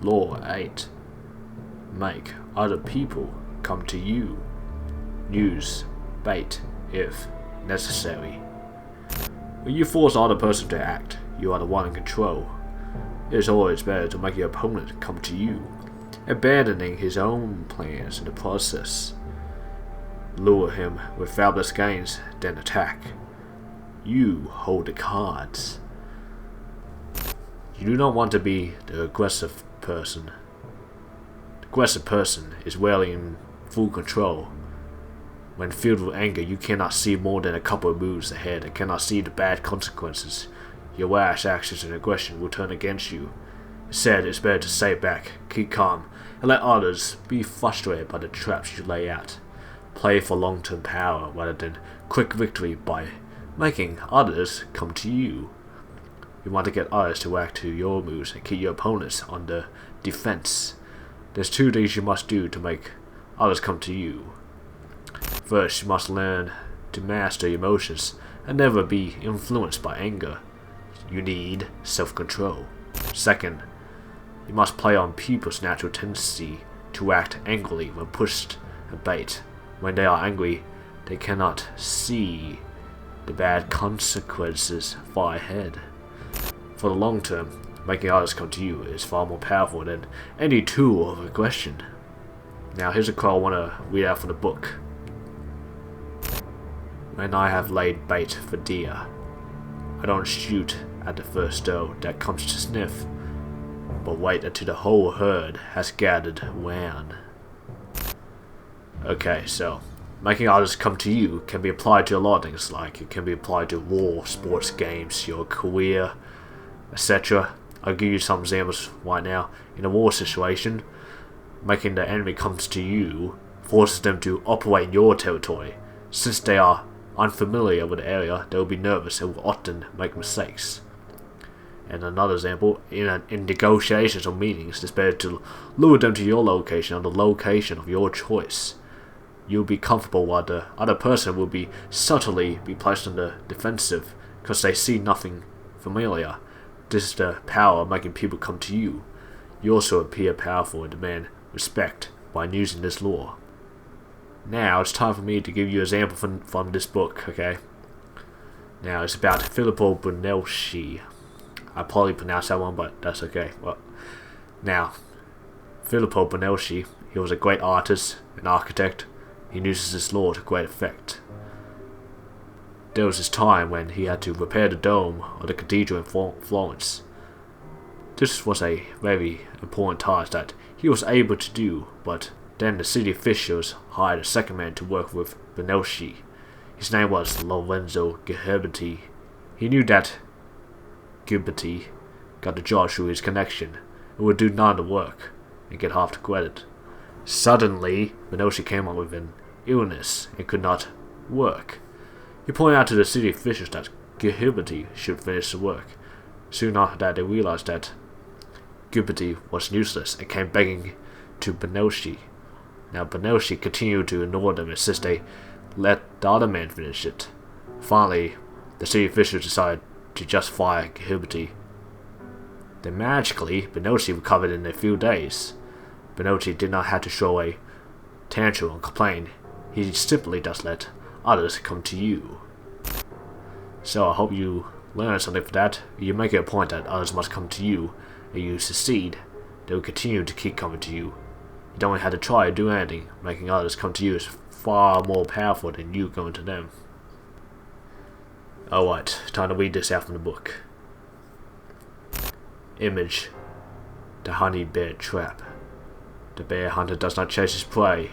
Law 8. Make other people come to you. Use bait if necessary. When you force the other person to act, you are the one in control. It is always better to make your opponent come to you, abandoning his own plans in the process. Lure him with fabulous gains, then attack. You hold the cards. You do not want to be the aggressive person. The aggressive person is rarely in full control. When filled with anger, you cannot see more than a couple of moves ahead and cannot see the bad consequences. Your rash actions and aggression will turn against you. Instead, it's better to stay back, keep calm, and let others be frustrated by the traps you lay out. Play for long-term power rather than quick victory by making others come to you. You want to get others to react to your moves and keep your opponents on the defense. There's 2 things you must do to make others come to you. First, you must learn to master your emotions and never be influenced by anger. You need self-control. Second, you must play on people's natural tendency to act angrily when pushed and bait. When they are angry, they cannot see the bad consequences far ahead. For the long term, making others come to you is far more powerful than any tool of aggression. Now here's a quote I want to read out from the book. When I have laid bait for deer, I don't shoot at the first doe that comes to sniff, but wait until the whole herd has gathered round. Okay, so making others come to you can be applied to a lot of things, like it can be applied to war, sports games, your career, etc. I'll give you some examples right now. In a war situation, making the enemy comes to you forces them to operate in your territory. Since they are unfamiliar with the area, they will be nervous and will often make mistakes. And another example, in negotiations or meetings, it's better to lure them to your location or the location of your choice. You'll be comfortable while the other person will be subtly be placed on the defensive because they see nothing familiar. This is the power of making people come to you. You also appear powerful and demand respect by using this law. Now it's time for me to give you an example from this book, okay? Now it's about Filippo Brunelleschi. I probably pronounced that one, but that's okay. Well, now, Filippo Brunelleschi, he was a great artist, an architect. He uses this law to great effect. There was this time when he had to repair the dome of the cathedral in Florence. This was a very important task that he was able to do, but then the city officials hired a second man to work with Brunelleschi. His name was Lorenzo Ghiberti. He knew that Ghiberti got the job through his connection and would do none of the work and get half the credit. Suddenly, Brunelleschi came up with an illness and could not work. He pointed out to the city officials that Ghiberti should finish the work. Soon after that, they realized that Ghiberti was useless and came begging to Brunelleschi. Now Brunelleschi continued to ignore them and since they let the other man finish it. Finally, the city officials decided to just fire Ghiberti. Then magically, Brunelleschi recovered in a few days. Brunelleschi did not have to show a tantrum and complain. He simply just let others come to you. So I hope you learn something from that. You make it a point that others must come to you, and you succeed, they will continue to keep coming to you. You don't have to try to do anything. Making others come to you is far more powerful than you going to them. Alright, time to read this out from the book. Image: the honey bear trap. The bear hunter does not chase his prey.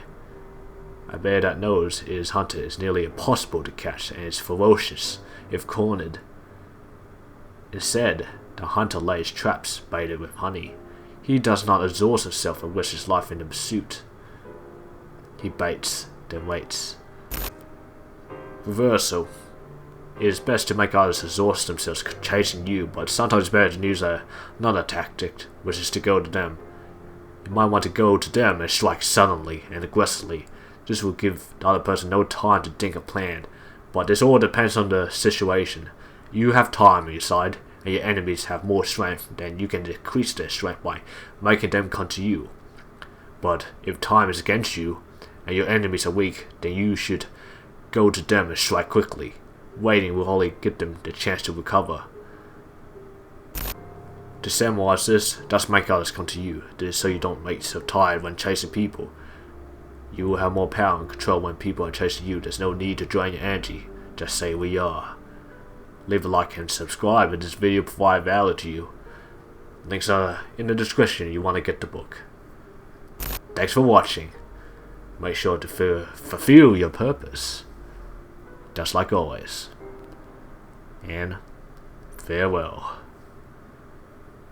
A bear that knows it is hunted is nearly impossible to catch and is ferocious if cornered. Instead, the hunter lays traps baited with honey. He does not exhaust himself and risk his life in the pursuit. He baits, then waits. Reversal. It is best to make others exhaust themselves chasing you, but sometimes it's better to use another tactic, which is to go to them. You might want to go to them and strike suddenly and aggressively. This will give the other person no time to think a plan, but this all depends on the situation. You have time on your side, and your enemies have more strength, then you can decrease their strength by making them come to you. But if time is against you, and your enemies are weak, then you should go to them and strike quickly. Waiting will only give them the chance to recover. To summarize this, just make others come to you. This is so you don't make yourself tired when chasing people. You will have more power and control when people are chasing you. There's no need to drain your energy. Just say we are. Leave a like and subscribe if this video provided value to you. Links are in the description if you want to get the book. Thanks for watching. Make sure to fulfill your purpose. Just like always. And farewell.